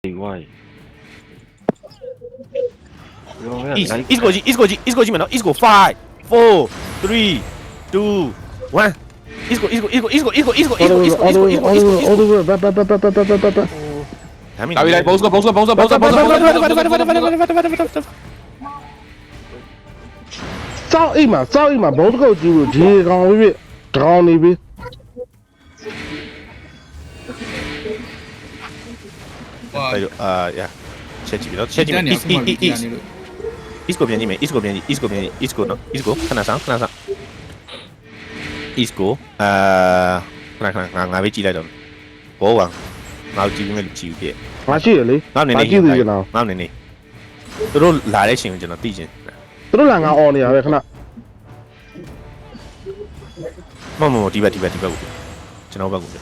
Why? East go man. East go 5, 4, 3, 2, 1. East go. All the way. Back. Tao đi đây, bounce go. Sao im mà, bốn câu chịu chỉ con quý vị, con đi đi. Yeah. Check it out. East go bien đi. East go no. East go. Khana sang. East go. Khana ngài với chị lại rồi. Cố vào. Ngài chị với chị kia. Mà chỉ rồi. Ngài này chỉ gì nào? Ngài này. Tôi lại đấy chuyện cho nó tí chứ. Tôi là ngài on này khana. Mau tiba. Cho nó vào cũng được.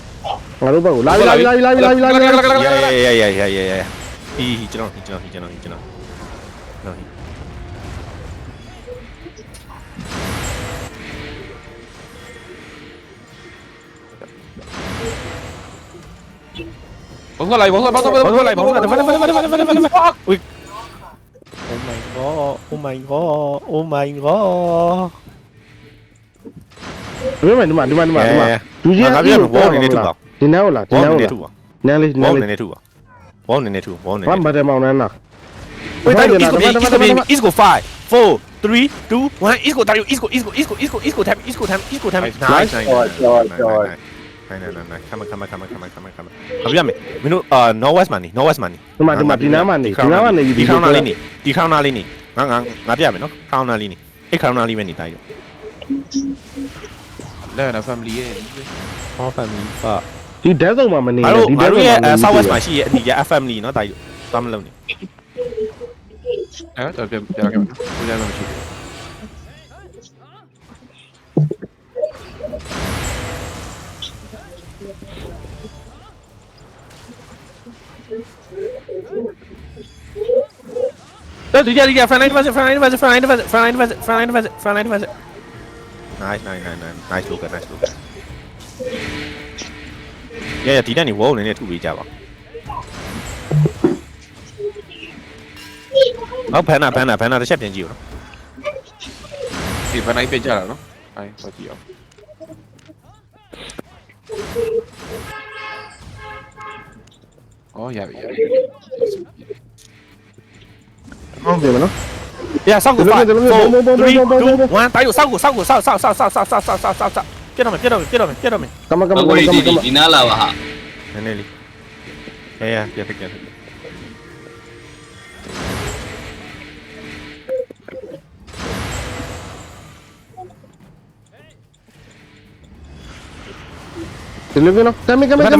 Ngài đâu vào. Lai. Yeah. Hi, cho nó. Bóng lại. Ui. Oh my god. Đúng mà. Chú gì? Ngài biết bóng này thu vào. Thì nào là. Nè đi. Bóng này thu. Làm bài màu này nào. Wait, East go 5, 4, 3, 2, 1. East go. East go time. Nice. Come on. Habis ambil. Minum Northwest money. Nhưng mà đi nào mà đi. Di crown nali ni. Ngã đi ambil no. Crown nali ni. Crown nali ni tayo. Đây là family ấy. Family fa. Đi đéo đâu mà mình. Baru Southwest masih ni ya family no tayo. Tam lâu ni. Tapi jangan macam itu. Dia front line visit. Nice. Nice look. Yeah, tidak ni wow ni tu bija ba. Panna တစ်ချက်ပြင်ကြည့်ဦးနော် ဒီဘယ်နိုင်ပြကြတာနော်အဲဟုတ်ကြည့်အောင် ရပြီ Không về mà nó. Yeah, 3, 2, 1. Tayo, salgo. Get on me. Come on. Di nala ba ha? Nelly. Yeah, get. Thì lúc nó. Come. Lại.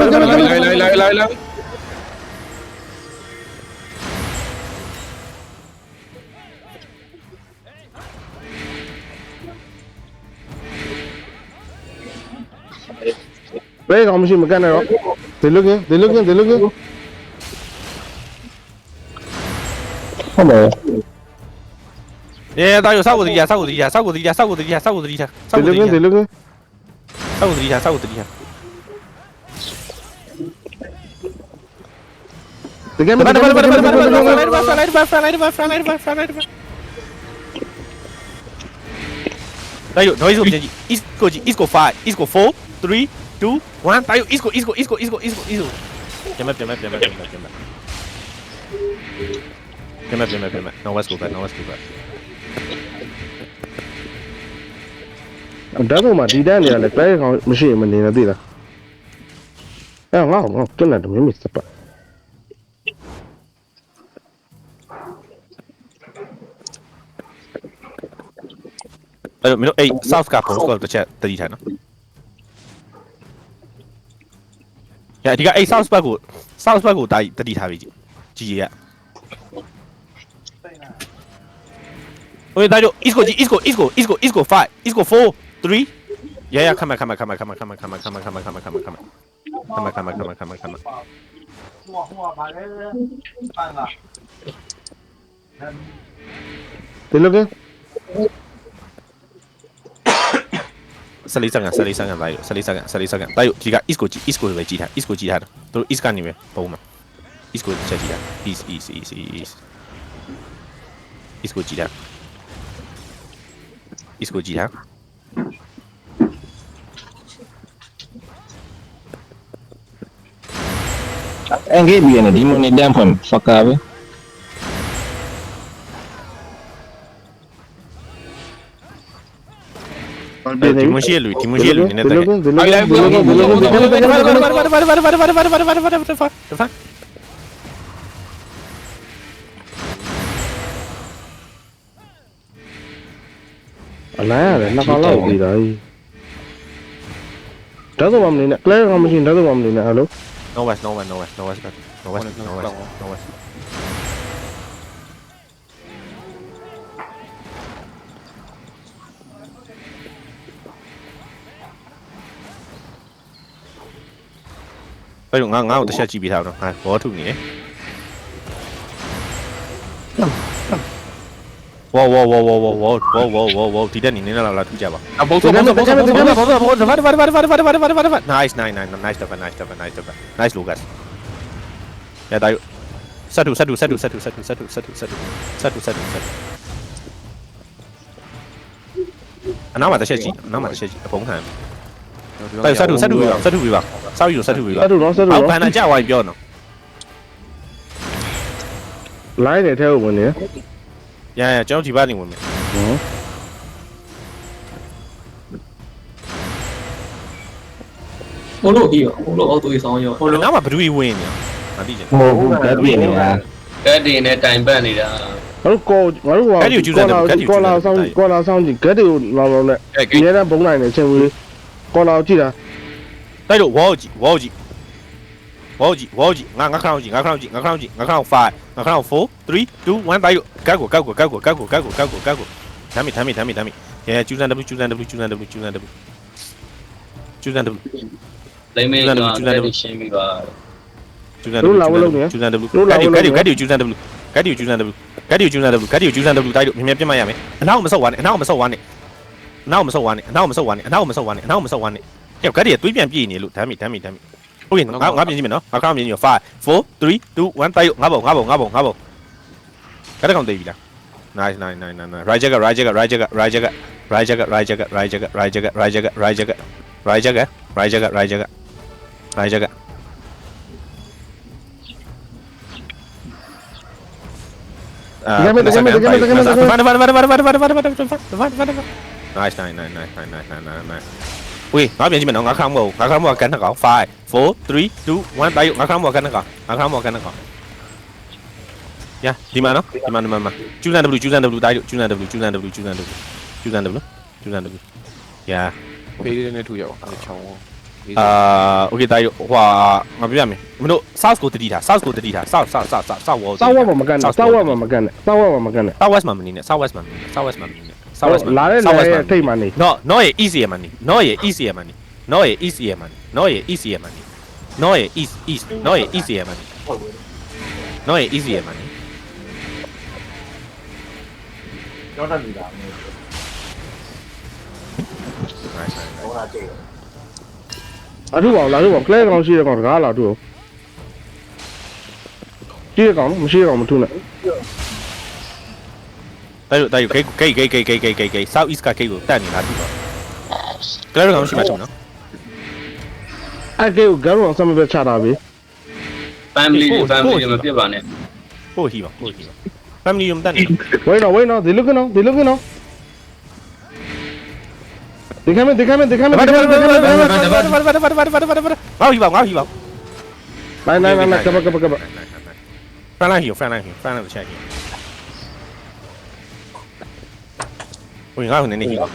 Đây còn một cái này đó. Thì lúc nhé. Không được. Yeah, tayo, salgo. Thì lúc nhé. Salgo. Thì cái Front line. Tayo, noise of East go 5, East go 4, 3, 2, 1. Tayo, East go. Jam up. No, West go back. Đá đâu mà đi đá này là cái con machine mình là gì đó. Ngon, cái này mình sắp. Minum South ka pun kalau tercet tadi sana. Ya, tiga South bagu tadi tadi ya. Oi, tayo East go 5, East go 4, 3. Yeah, come on. Thì lúc nhé. Salisangan tayo. Tayo jika East go 吉他，都 East 干里面包嘛 East ကိုချက်ကြည့်တာ East East ကိုကြည့်တာ East ကိုကြည့်တာ engage ပြီးနေဒီမနီတန်ဖွင့် fucker ပဲ ဒီမရှိရလူနည်းနည်းတက်ခဲ့ အနိုင်ရတယ်နှစ်ခါလောက်ပြီးတာကြီးဓာတ်တော်မနေနဲ့ clear ကမရှိဓာတ်တော်မနေနဲ့ဟယ်လို No west အဲ့တော့ငါ့ကိုတစ်ချက်ကြည့်ပြီးထားတော့ငါဘောထုနေတယ်ဝေါဒီတက်နေနေလာထူကြပါ အဘုံဆုံး nice Lucas ရတာဆက်တူအနားမှာတစ်ချက်ကြည့်အဖုံးခံတိုက်ဆက်တူပြပါစောက်ယူဆက်တူပြပါ ဆက်တူတော့ အောက်ဘန်နာကြဝိုင်းပြောနော် line တွေထဲကိုဝင်နေ ရကျွန်တော်ဒီဘက်နေဝင်မယ် ဟိုလိုပြီးဟိုလိုအောက်သွေးဆောင်ရောဟိုလို နောက်မှာဘဒူကြီးဝင်နေမသိချင် ဟိုဘူးကပြည့်နေတာ ကတ်တင်နဲ့တိုင်ပတ်နေတာ ငါတို့ကောငါတို့ကောလာဆောင်ကြည့်ဂက်တွေကိုလောင်နဲ့ဒီထဲဘုံနိုင်နေချင်းဝေးကောလာကြည့်တာ တိုက်လို့ဝေါကြီးငါခဏကြည့်5 3 2 1တိုက်လို့ကတ်ကိုဒမ်းရဲကျူဇန် W လိမ့်မေးကတက်ရှင်းပြီးပါ ကတ်ဒီကျူဇန် W တိုက်လို့မြင်ပြတ်မှရမယ်အနောက်မဆုတ်ဝါနဲ့ကတ်တွေသွေးပြန်ပြေးနေလို့ဒမ်းမိဟုတ်ရင်ငါပြင်ကြည့်မယ်နော်ငါခဏပြင်ကြည့်5 4 3 2 1တိုက်လို့ငါဘုံကတ်ကောင်သေးပြီလား nice right jacket right jacket ဝေးငါပြင်ကြည့်မယ်နော်ငါခါမောကန်နှကောင်5 4 3 2 1တိုက်ငါခါမောကန်နှကောင်ရဒီမှာနော်ကျူဇန် W တိုက်လို့ကျူဇန် W ရ ဖေးလေးနဲ့ထူရအောင်ချောင်း โอเคတိုက်လို့ဟွာငါပြရမယ်မင်းတို့ south ကိုတတိထား south ဝေါ် စောက်ဝတ်မကန်နဲ့south west မှာမနေနဲ့ south west မှာလာတဲ့ထိတ်မှာနေ no ရဲ့ east ရဲ့မှာနေ no ရဲ့ east ရဲ့မှာနေ no ရဲ့ east ရဲ့မှာနေ no ရဲ့ east ရဲ့မှာနေ no ရဲ့ east no ရဲ့ east ရဲ့မှာနေ no ရဲ့ east ရဲ့မှာနေ ကျောင်းတက်နေတာ အထူအောင်လာထူအောင် clear ကောင်ရှိတဲ့ကောင်တကားလာထူအောင်ကြည့်ကောင်မရှိကောင်မထူနဲ့ တိုက်လို့ဂိတ် south east ကဂိတ်ကိုတက်နေတာသူတော့ clear ကောင်ရှိမှချုံနော် အဲ့ကေကိုဂရုအောင်ဆက်မပြချတာပြီ family မပြစ်ပါနဲ့ ပို့ဟီပါ family ယုံတက်နေ ဝေးနော်ဒီလုကနော်ဒီကမ်းမ ငါဟီပါ နိုင် frontline ကပ် frontline ကိုချက်ဟီဝေးငါ့ကိုနည်းနည်းဟီပါ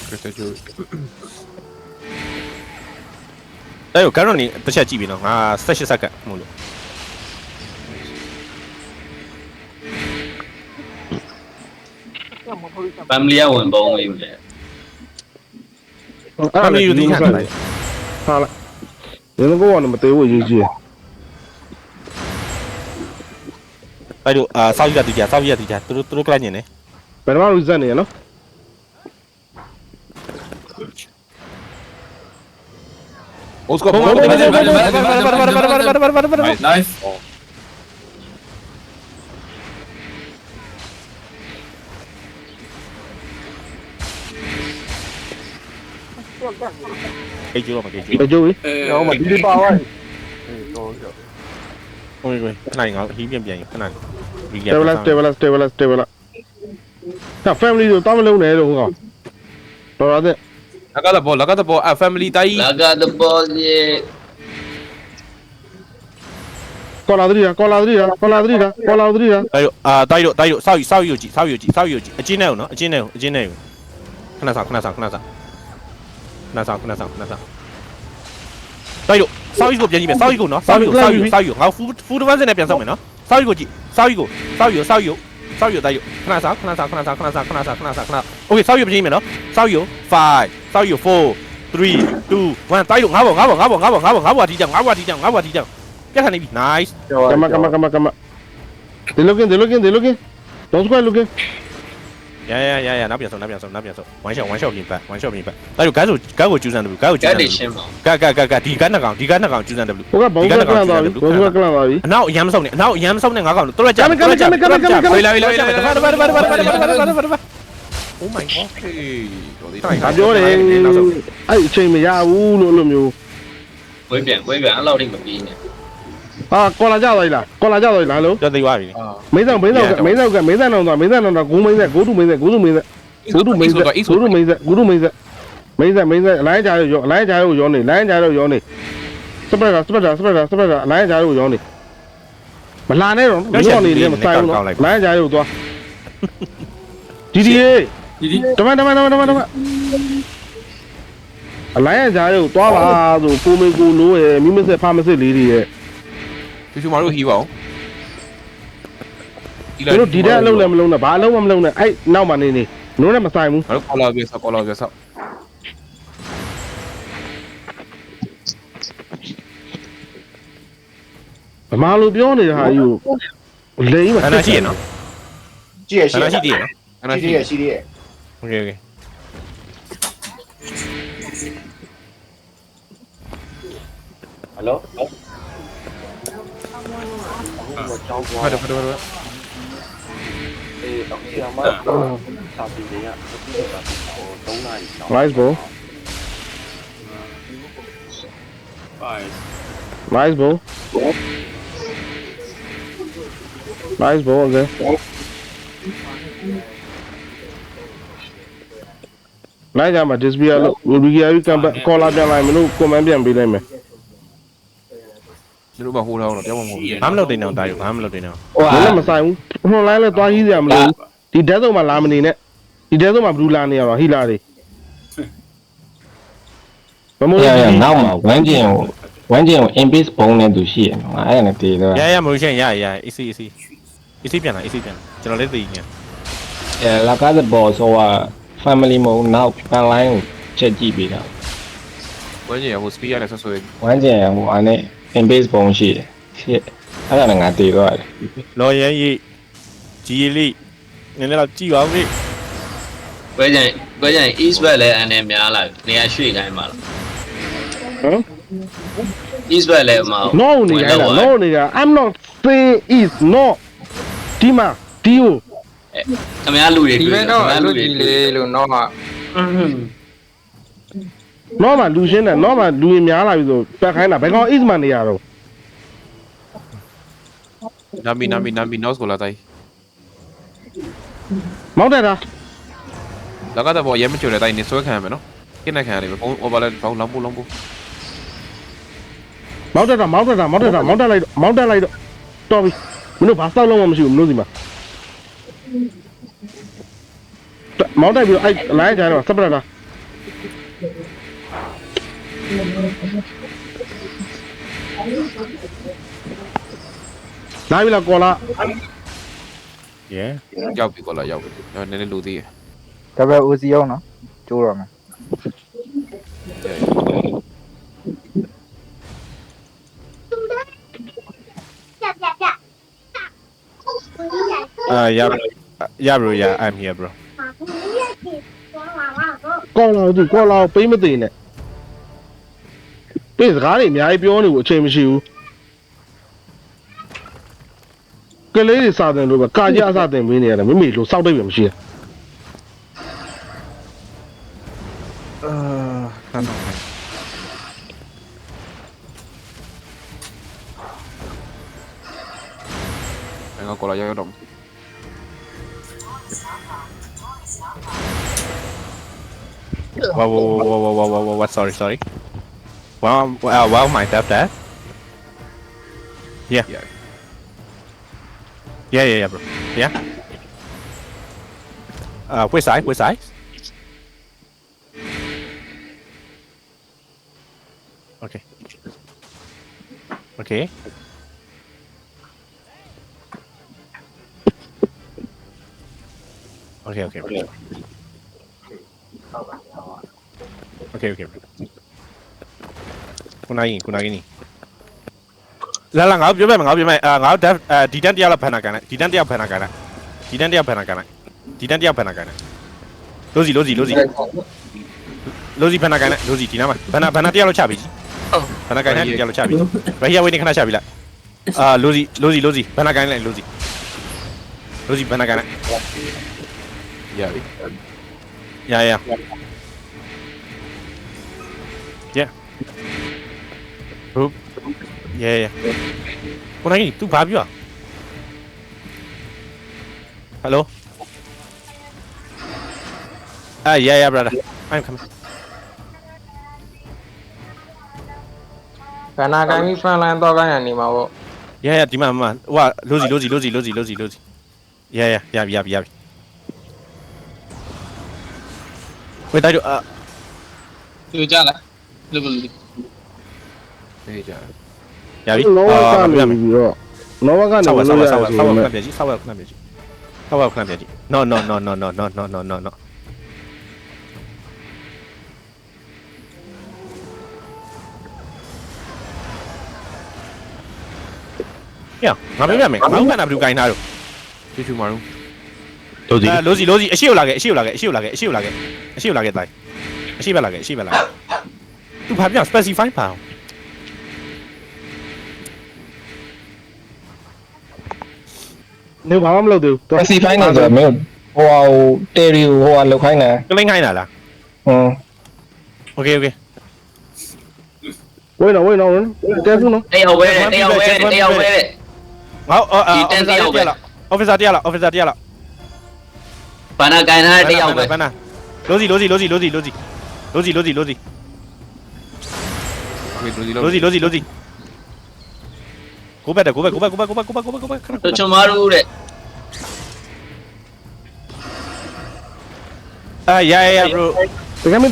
crystal jewel တိုက်လို့ကတော့နေတစ်ချက်ကြည့်ပြီနော်ငါ18စက္ကန့်မို့လို့ family ကဝင်ပုံးလေးပဲ family ယူဒီခံလိုက် ဟာလားဒီလိုကောမသေးဘူးရေးကြည့် တိုက်တို့စောက်ရတီကြစောက်ရတီကြသူတို့ကလိုက်နေတယ် ဘယ်တော့မှ reset နေရနော် โอ้สกอร์บอล nice အေးကျိုးတော့မကေးကျိုး အကျိုးကြီး တော့မဒီလေးပါဝိုင်းတော့ ဟိုခဏငါဟီးပြန်ခဏ stabilize ဒါ family တို့တောင်းမလုံးနဲ့လို့ဟိုကောင်တော်ရတဲ့ la gata ball family တိုင်း လာကတဘောစီ ကောလာသတိတာတိုက်တို့စောက်ယူကြည့်အချင်းနဲ့နော်အချင်းနဲ့ခဏဆောင်တိုက်တို့စောက်ယူကိုပြန်ကြည့်မယ်စောက်ယူကိုနော်စောက်ယူငါဖူဒ်ဗန်စနဲ့ပြန်ဆောင်မယ်နော်စောက်ယူကိုကြည့်စောက်ယူတိုက်တို့ခဏโอเคစောက်ယူပြန်ကြည့်မယ်နော်စောက်ယူ5စောက်ယူ4 3 2 1တိုက်တို့ငါဘောတီကြောင်ပြတ်ခါနေပြီ nice come on they looking don't square looking 呀，那边走，玩笑平白，那就干ကိုကျူးစမ်းတယ်干ကိုကျူးစမ်းတယ် ရှင်းပါ ဒီကန်နကောင်ကျူးစမ်းတယ် ဟိုကဘောင်းကလန်သွားပြီအနောက်အရမ်းမဆုံးနဲ့ငါကောင်တော့ကြOh my god ဒါပြောတယ်အဲ့အချိန်မရဘူးလို့အဲ့လိုမျိုး ဝေးပြန်အဲ့လောက်ထိမပြီးနဲ့ ဟာကောလာကြသွားပြီလားလို့ တော်သေးပါပြီ မင်းဆောင်တော့ဂုံမင်းဆက်go to မင်းဆက်လိုင်းကြရောရောနေစပရက်အလိုင်းကြရောရောနေမလာနဲ့တော့ရောနေလည်းမဆိုင်ဘူးနော်လိုင်းကြရောသွားဒီတမန်အလိုင်းကြရောသွားပါဆိုကိုမေကိုလိုးရမိမဆက်ဖားမစစ်လေးတွေရဲ့ ကျူမာတို့ဟီးပါအောင် တို့ဒီတဲ့အလုံးလည်းမလုံးနဲ့ဘာအလုံးမှမလုံးနဲ့အဲ့နောက်မှနေနိုးနဲ့မဆိုင်ဘူး ငါတို့ကော်လာပြဆော့ ဗမာလိုပြောနေတာဟာယူလိမ့်မှာ ခဏရှိရနော် ကြည့်ရရှိ ခဏရှိတည်ရနော် ခဏရှိ ရှိရ Okay ဟယ်လို ဖတ်တယ် အေးတော့ဆီယမစာပီလေးက3နာရီ nice ball okay လိုက်ကြမှာ display လို့ Rubigia ကံကောလာပြန်လိုက်မလို့ comment ပြန်ပေးလိုက်မယ် တို့ဘာဟိုးတော့ပြောမှာမဟုတ်ဘူး ဘာမလုပ်တင်တော့တာယူဘာမလုပ်တင်တော့ ဘယ်နဲ့မဆိုင်ဘူး online လဲသွားကြီးစရာမလိုဘူးဒီ death zone မှာလာမနေနဲ့ဒီ death zone မှာဘလူးလာနေရတော့ဟီလာတွေဘမိုး နောက်မှာဝမ်းကျင်ကို inbase ဘုံနဲ့သူရှိရနော်အဲ့ဒါနဲ့တည်တော့ ရမလို့ရှင်ရ AC ပြန်လာကျွန်တော်လည်းသိနေ လာကားတဲ့ဘောဆိုက family မုံနောက် online ကိုချက်ကြည့်ပေးတာ ဝင်းကြီးဟို speed ရလဲဆွဆွဲ ဝမ်းကျင်ဟိုအနေ inbase ဘုံရှိတယ်ရှစ်အဲ့ဒါနဲ့ငါတည်တော့တယ် လော်ရန်ကြီးကြီးလေးနည်းနည်းတော့ကြည့်ပါဦး ဝေးကြရင် east west လည်းအနေများလာနေရာရွှေ့တိုင်းပါလား ဟမ် east west လည်းမှာ no နေရတာ no နေရ I'm not saying is no ဒီမှာဒီကို အများလူတွေ ဒီဘက်တော့အလုပ်ကြီးလေးလို့တော့မှ တော့မှလူရှင်းတယ်တော့မှလူရင်များလာပြီဆိုပတ်ခိုင်းတာဘယ်ကောင် is မှနေရတော့ နာမီ notes ကိုလာတိုင်း မောက်တက်တာ လာကတော့ရဲမချိုလဲတိုင်းနေဆွဲခံရမယ်နော်ကိနေခံရတယ်ပဲဘုံ over လဲဘောင်းလောင်းဖို့ မောက်တက်လိုက်တော့တော်ပြီမင်းတို့ဘာစောက်လုံးမှမရှိဘူးမင်းတို့စီမှာမောက်တက်ပြီးအဲ့လိုင်းကြတော့စပရက်တာလာပြီလားကောလာ Yeah ရောက်ပြီကောလာရောက်ပြီနည်းနည်းလူသေးရ ဒါပဲဦးစီအောင်နော်ကျိုးရမယ် ရ Yeah bro yeah I'm here bro ကောင်းလာကြည့်ကောင်းလာပေးမသိနဲ့ပေးစကားတွေအများကြီးပြောနေဘူးအချိန်မရှိဘူးကလေးတွေစာတင်လို့ပဲကာကြအစာတင်ပေးနေရတယ်မိမိလို့စောက်တိတ်ပဲမရှိဘူး ငါကောလာရောက်တော့ What sorry wow my tap that yeah bro yeah which side okay okayခုနကြီးလာငါပြောမယ်ငါတက်ဒီတန်းတယောက်လောက်ဖန်တာကန်လိုက်ဒီတန်းတယောက်ဖန်တာကန်လိုက်လိုစီဖန်တာကန်လိုက်လိုစီဒီနားမှာဖန်တာတယောက်လောက်ချပြီဖန်တာကန်လိုက်တယောက်လောက်ချပြီဘယ်ရဝေးနေခဏချပြီလားလိုစီဖန်တာကန်လိုက်လိုစီဖန်တာကန်လိုက် ရပြီ Yeah. Bro. Yeah. ကိုနိုင်သူဘာပြော Hello. Yeah brother. I'm coming. ကနာကိုင်းပြီးဖန်လန်တော့ကိုင်းရနေမှာပေါ့ Yeah ဒီမှာဟိုလိုစီ Yeah ရပြီ ဝေးတိုက်တော့ သူကြလားလူဘလူ နေကြ ရပြီ လောကကနေပြီးတော့လောကနေ ဆောက် လို့ရဆိုရင် ခဏပြကြည့် No Yeah ငါပြောပြမယ်ငါ့ဘာနာဘလူကိုင်းထားတော့ ချူချူမာရုံ လိုစီအရှိကိုလာခဲ့တိုင်းအရှိဘက်လာခဲ့သူဘာပြော specify ပါအောင် နေဘာမှမလုပ်သေးဘူး ပစီဖိုင်းနေဆိုမင်းဟိုတယ်ရီဟိုလောက်ခိုင်းတာ ကလိန်ခိုင်းတာလား Okay wait no ကဲဘူးနော် တယောက်ပဲတယောက်ပဲ ငါofficer တယောက်လား ဘာနာကန်ထားတယောက်ပဲ ဘန်းနာလိုစီ ဝေးလူဒီလို့ လိုစီကိုဘက်ခဏ ချွန်မာရူတဲ့ yeah bro တကယ်မ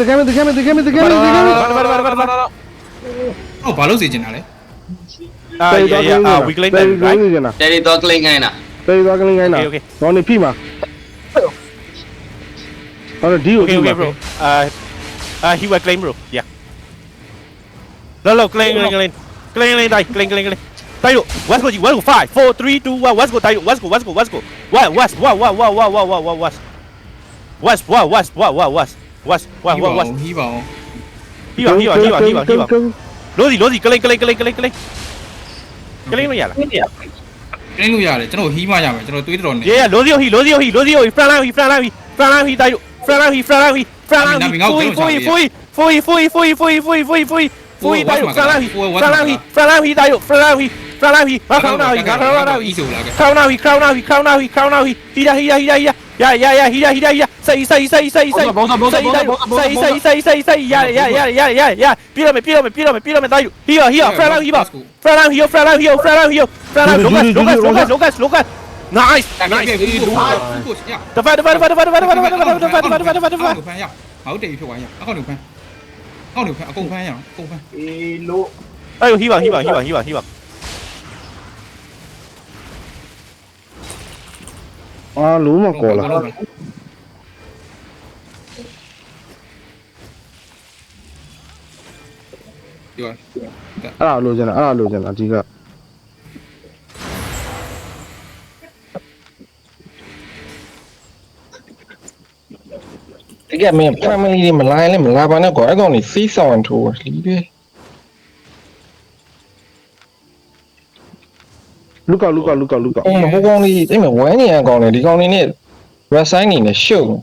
ဘာလို့စီချင်တာလဲ we claim that right တယ်ရီတော့ကလင်းခိုင်းတာ တေးသွားကလေးခိုင်းတာ Okay. ဟောနေဖိမှာဟောဒီကို Okay bro he will claim bro yeah no claim die တိုက်လို့ West go 5 4 3 2 1 West go တိုက်လို့ West go West ဟီပါလိုစီကလိန်လို့ရလား ကလင်းလို့ရတယ်ကျွန်တော်ဟီးမရမယ်ကျွန်တော်တွေးတော်နေ Yeahလိုစီfront line တိုက်လို့ front line တိုက်လို့ front line တိုက်လို့ front line ခေါင်းနာဝီ ဆိုလာခဲ့ ခေါင်းနာဝီဟီဒါစိတ်ပြတော့မယ်တိုက်လို့ဟီဟီ front line Lucas nice တဖက် ဖန်ရဟုတ်တယ်ဖြစ်သွားရအကောင့်တွေဖန်အကုန်ဖန်ရအောင်အကုန်ဖန် တိုက်လို့ဟီပါအာလုံးမကောလာ ဒီက အဲ့ဒါလိုချင်တာအကြီးက တကယ်မင်း family တွေမလာရင်လည်းမလာပါနဲ့ကွာအဲ့ကောင်ကြီးစီးဆောင်ထိုးလီးပဲ လူကောက် ဟိုကောင်ကြီးအဲ့မဝိုင်းနေရကောင်လေဒီကောင်နေနဲ့ red sign နေနဲ့ရှုပ် no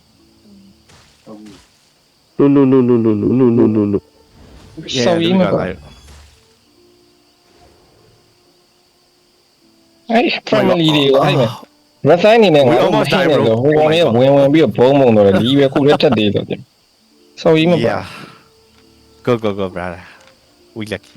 ဆောက်ရေးမှာပါအဲ့ family တွေအဲ့မ red sign နေနဲ့ငါတို့မသိနေတော့ဟိုကောင်လေးဝင်ပြီးတော့ဘုံတော့လီးပဲခုလက်ထက်သေးတော့ပြန်ဆောက်ရေးမှာပါ go brother we lucky